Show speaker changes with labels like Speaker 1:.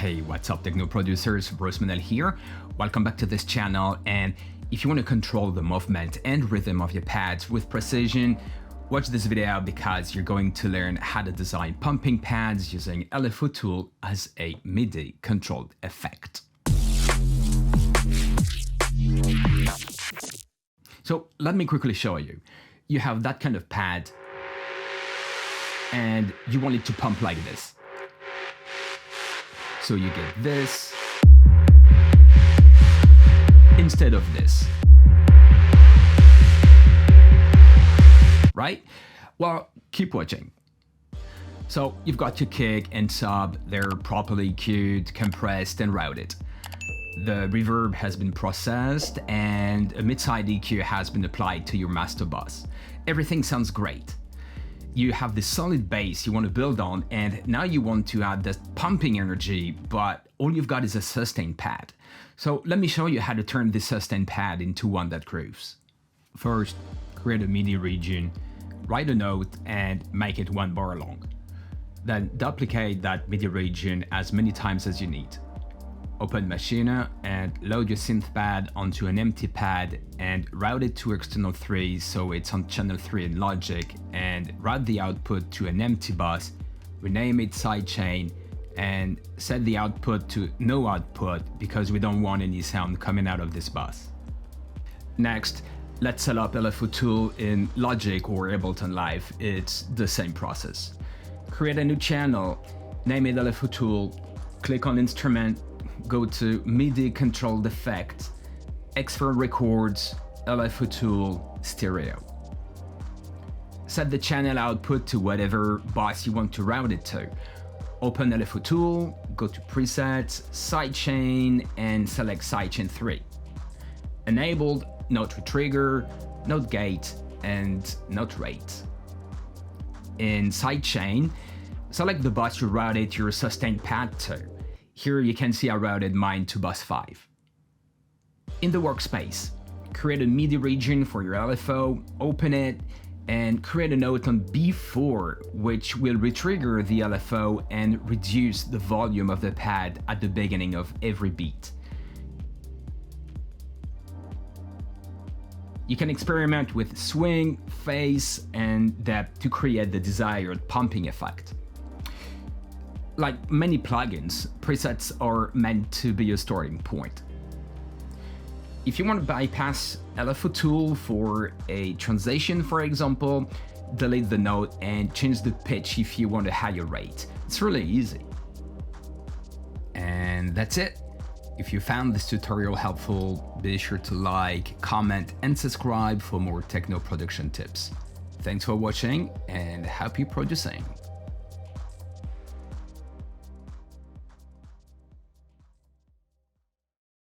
Speaker 1: Hey, what's up, techno producers? Bruce Mennel here. Welcome back to this channel. And if you want to control the movement and rhythm of your pads with precision, watch this video because you're going to learn how to design pumping pads using LFO Tool as a MIDI controlled effect. So let me quickly show you. You have that kind of pad and you want it to pump like this. So you get this instead of this, right? Well, keep watching. So you've got your kick and sub, they're properly cued, compressed and routed. The reverb has been processed and a mid-side EQ has been applied to your master bus. Everything sounds great. You have this solid base you want to build on, and now you want to add this pumping energy, but all you've got is a sustain pad. So let me show you how to turn this sustain pad into one that grooves. First, create a MIDI region, write a note and make it 1 bar long. Then duplicate that MIDI region as many times as you need. Open Machina and load your synth pad onto an empty pad and route it to external 3 so it's on channel 3 in Logic, and route the output to an empty bus, rename it sidechain and set the output to no output because we don't want any sound coming out of this bus. Next, let's set up LFO Tool in Logic or Ableton Live. It's the same process. Create a new channel, name it LFO Tool, click on Instrument, go to MIDI controlled effect, xfer records, LFO Tool, stereo. Set the channel output to whatever bus you want to route it to. Open LFO Tool, go to presets, sidechain, and select sidechain 3. Enabled note retrigger, note gate, and note rate. In sidechain, select the bus you routed your sustained pad to. Here you can see I routed mine to bus 5. In the workspace, create a MIDI region for your LFO, open it, and create a note on B4, which will retrigger the LFO and reduce the volume of the pad at the beginning of every beat. You can experiment with swing, phase, and depth to create the desired pumping effect. Like many plugins, presets are meant to be a starting point. If you want to bypass LFO Tool for a transition, for example, delete the note and change the pitch if you want a higher rate. It's really easy. And that's it. If you found this tutorial helpful, be sure to like, comment, and subscribe for more techno production tips. Thanks for watching and happy producing.